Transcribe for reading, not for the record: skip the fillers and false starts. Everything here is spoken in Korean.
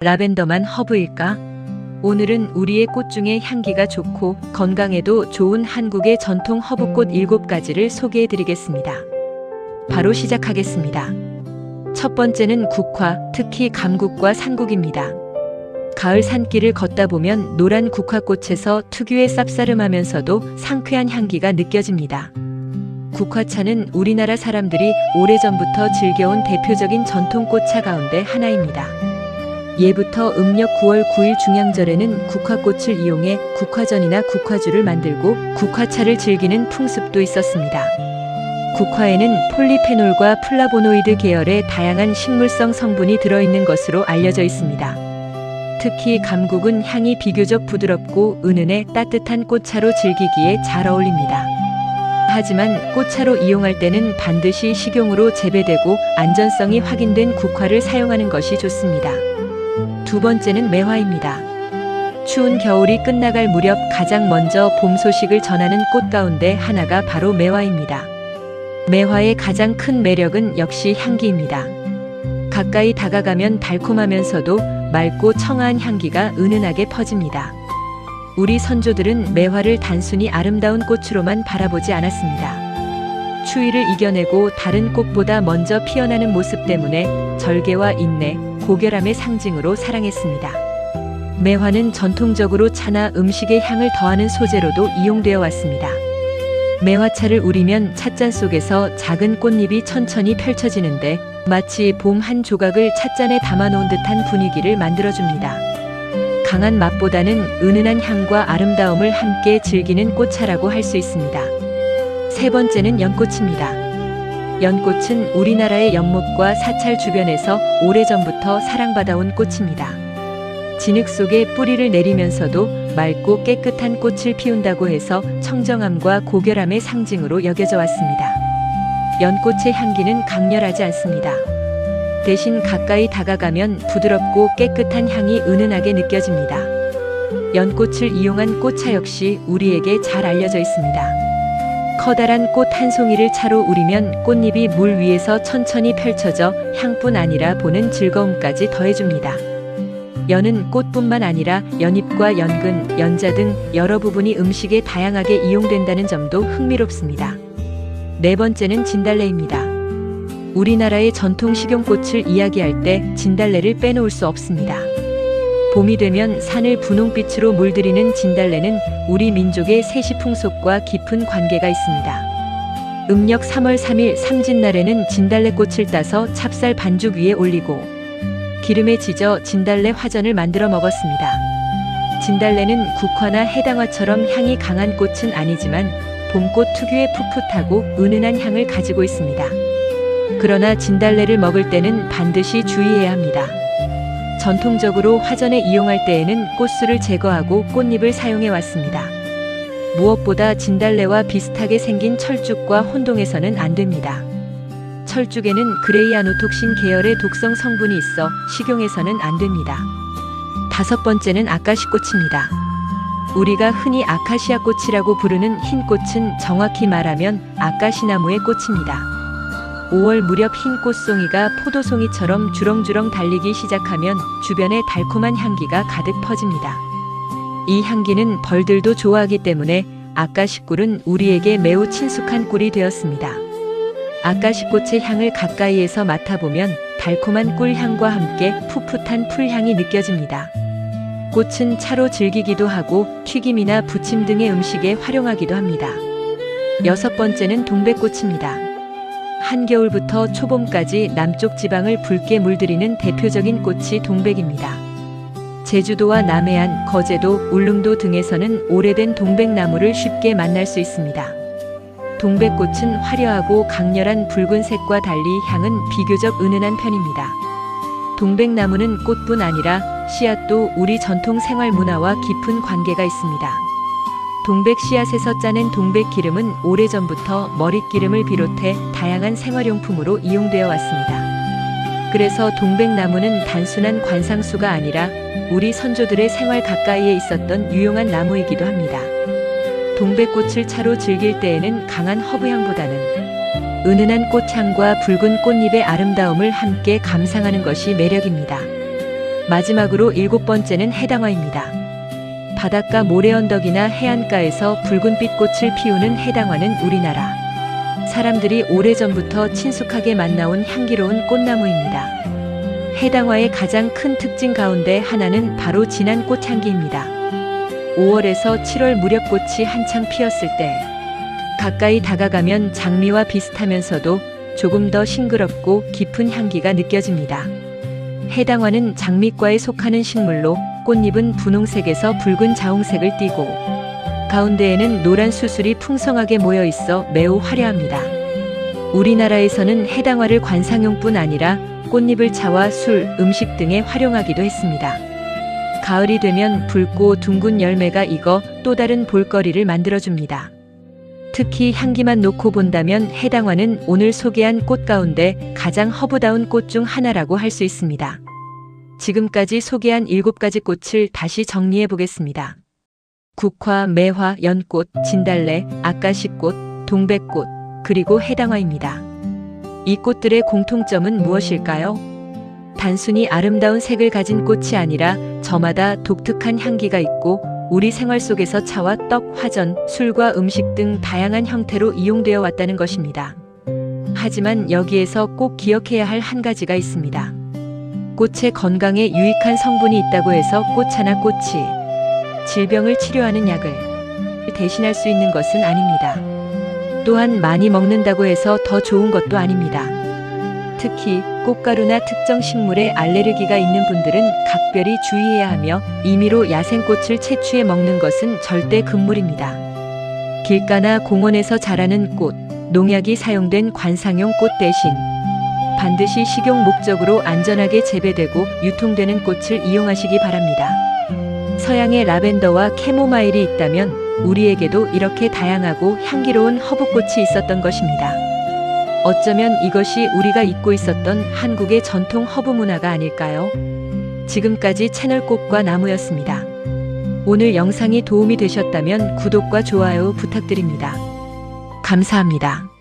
라벤더만 허브일까? 오늘은 우리의 꽃 중에 향기가 좋고 건강에도 좋은 한국의 전통 허브꽃 7가지를 소개해 드리겠습니다. 바로 시작하겠습니다. 첫 번째는 국화, 특히 감국과 산국입니다. 가을 산길을 걷다 보면 노란 국화꽃에서 특유의 쌉싸름하면서도 상쾌한 향기가 느껴집니다. 국화차는 우리나라 사람들이 오래전부터 즐겨온 대표적인 전통 꽃차 가운데 하나입니다. 예부터 음력 9월 9일 중양절에는 국화꽃을 이용해 국화전이나 국화주를 만들고 국화차를 즐기는 풍습도 있었습니다. 국화에는 폴리페놀과 플라보노이드 계열의 다양한 식물성 성분이 들어있는 것으로 알려져 있습니다. 특히 감국은 향이 비교적 부드럽고 은은해 따뜻한 꽃차로 즐기기에 잘 어울립니다. 하지만 꽃차로 이용할 때는 반드시 식용으로 재배되고 안전성이 확인된 국화를 사용하는 것이 좋습니다. 두 번째는 매화입니다. 추운 겨울이 끝나갈 무렵 가장 먼저 봄 소식을 전하는 꽃 가운데 하나가 바로 매화입니다. 매화의 가장 큰 매력은 역시 향기입니다. 가까이 다가가면 달콤하면서도 맑고 청아한 향기가 은은하게 퍼집니다. 우리 선조들은 매화를 단순히 아름다운 꽃으로만 바라보지 않았습니다. 추위를 이겨내고 다른 꽃보다 먼저 피어나는 모습 때문에 절개와 인내, 고결함의 상징으로 사랑했습니다. 매화는 전통적으로 차나 음식의 향을 더하는 소재로도 이용되어 왔습니다. 매화차를 우리면 찻잔 속에서 작은 꽃잎이 천천히 펼쳐지는데 마치 봄 한 조각을 찻잔에 담아놓은 듯한 분위기를 만들어줍니다. 강한 맛보다는 은은한 향과 아름다움을 함께 즐기는 꽃차라고 할 수 있습니다. 세 번째는 연꽃입니다. 연꽃은 우리나라의 연못과 사찰 주변에서 오래전부터 사랑받아온 꽃입니다. 진흙 속에 뿌리를 내리면서도 맑고 깨끗한 꽃을 피운다고 해서 청정함과 고결함의 상징으로 여겨져 왔습니다. 연꽃의 향기는 강렬하지 않습니다. 대신 가까이 다가가면 부드럽고 깨끗한 향이 은은하게 느껴집니다. 연꽃을 이용한 꽃차 역시 우리에게 잘 알려져 있습니다. 커다란 꽃 한 송이를 차로 우리면 꽃잎이 물 위에서 천천히 펼쳐져 향뿐 아니라 보는 즐거움까지 더해줍니다. 연은 꽃뿐만 아니라 연잎과 연근, 연자 등 여러 부분이 음식에 다양하게 이용된다는 점도 흥미롭습니다. 네 번째는 진달래입니다. 우리나라의 전통 식용꽃을 이야기할 때 진달래를 빼놓을 수 없습니다. 봄이 되면 산을 분홍빛으로 물들이는 진달래는 우리 민족의 세시풍속과 깊은 관계가 있습니다. 음력 3월 3일 삼진날에는 진달래꽃을 따서 찹쌀 반죽 위에 올리고 기름에 지져 진달래 화전을 만들어 먹었습니다. 진달래는 국화나 해당화처럼 향이 강한 꽃은 아니지만 봄꽃 특유의 풋풋하고 은은한 향을 가지고 있습니다. 그러나 진달래를 먹을 때는 반드시 주의해야 합니다. 전통적으로 화전에 이용할 때에는 꽃술을 제거하고 꽃잎을 사용해 왔습니다. 무엇보다 진달래와 비슷하게 생긴 철쭉과 혼동해서는 안 됩니다. 철쭉에는 그레이아노톡신 계열의 독성 성분이 있어 식용해서는 안 됩니다. 다섯 번째는 아카시꽃입니다. 우리가 흔히 아카시아 꽃이라고 부르는 흰 꽃은 정확히 말하면 아카시나무의 꽃입니다. 5월 무렵 흰 꽃송이가 포도송이처럼 주렁주렁 달리기 시작하면 주변에 달콤한 향기가 가득 퍼집니다. 이 향기는 벌들도 좋아하기 때문에 아카시꿀은 우리에게 매우 친숙한 꿀이 되었습니다. 아카시꽃의 향을 가까이에서 맡아보면 달콤한 꿀향과 함께 풋풋한 풀향이 느껴집니다. 꽃은 차로 즐기기도 하고 튀김이나 부침 등의 음식에 활용하기도 합니다. 여섯 번째는 동백꽃입니다. 한겨울부터 초봄까지 남쪽 지방을 붉게 물들이는 대표적인 꽃이 동백입니다. 제주도와 남해안, 거제도, 울릉도 등에서는 오래된 동백나무를 쉽게 만날 수 있습니다. 동백꽃은 화려하고 강렬한 붉은색과 달리 향은 비교적 은은한 편입니다. 동백나무는 꽃뿐 아니라 씨앗도 우리 전통 생활 문화와 깊은 관계가 있습니다. 동백 씨앗에서 짜낸 동백 기름은 오래전부터 머릿기름을 비롯해 다양한 생활용품으로 이용되어 왔습니다. 그래서 동백나무는 단순한 관상수가 아니라 우리 선조들의 생활 가까이에 있었던 유용한 나무이기도 합니다. 동백꽃을 차로 즐길 때에는 강한 허브향보다는 은은한 꽃향과 붉은 꽃잎의 아름다움을 함께 감상하는 것이 매력입니다. 마지막으로 7번째는 해당화입니다. 바닷가 모래언덕이나 해안가에서 붉은빛 꽃을 피우는 해당화는 우리나라 사람들이 오래전부터 친숙하게 만나온 향기로운 꽃나무입니다. 해당화의 가장 큰 특징 가운데 하나는 바로 진한 꽃향기입니다. 5월에서 7월 무렵 꽃이 한창 피었을 때 가까이 다가가면 장미와 비슷하면서도 조금 더 싱그럽고 깊은 향기가 느껴집니다. 해당화는 장미과에 속하는 식물로 꽃잎은 분홍색에서 붉은 자홍색을 띠고 가운데에는 노란 수술이 풍성하게 모여 있어 매우 화려합니다. 우리나라에서는 해당화를 관상용뿐 아니라 꽃잎을 차와 술, 음식 등에 활용하기도 했습니다. 가을이 되면 붉고 둥근 열매가 익어 또 다른 볼거리를 만들어줍니다. 특히 향기만 놓고 본다면 해당화는 오늘 소개한 꽃 가운데 가장 허브다운 꽃 중 하나라고 할 수 있습니다. 지금까지 소개한 7가지 꽃을 다시 정리해 보겠습니다. 국화, 매화, 연꽃, 진달래, 아까시꽃, 동백꽃, 그리고 해당화입니다. 이 꽃들의 공통점은 무엇일까요? 단순히 아름다운 색을 가진 꽃이 아니라 저마다 독특한 향기가 있고 우리 생활 속에서 차와 떡, 화전, 술과 음식 등 다양한 형태로 이용되어 왔다는 것입니다. 하지만 여기에서 꼭 기억해야 할 한 가지가 있습니다. 꽃의 건강에 유익한 성분이 있다고 해서 꽃 하나 꽃이 질병을 치료하는 약을 대신할 수 있는 것은 아닙니다. 또한 많이 먹는다고 해서 더 좋은 것도 아닙니다. 특히 꽃가루나 특정 식물에 알레르기가 있는 분들은 각별히 주의해야 하며 임의로 야생꽃을 채취해 먹는 것은 절대 금물입니다. 길가나 공원에서 자라는 꽃, 농약이 사용된 관상용 꽃 대신 반드시 식용 목적으로 안전하게 재배되고 유통되는 꽃을 이용하시기 바랍니다. 서양의 라벤더와 캐모마일이 있다면 우리에게도 이렇게 다양하고 향기로운 허브꽃이 있었던 것입니다. 어쩌면 이것이 우리가 잊고 있었던 한국의 전통 허브 문화가 아닐까요? 지금까지 채널 꽃과 나무였습니다. 오늘 영상이 도움이 되셨다면 구독과 좋아요 부탁드립니다. 감사합니다.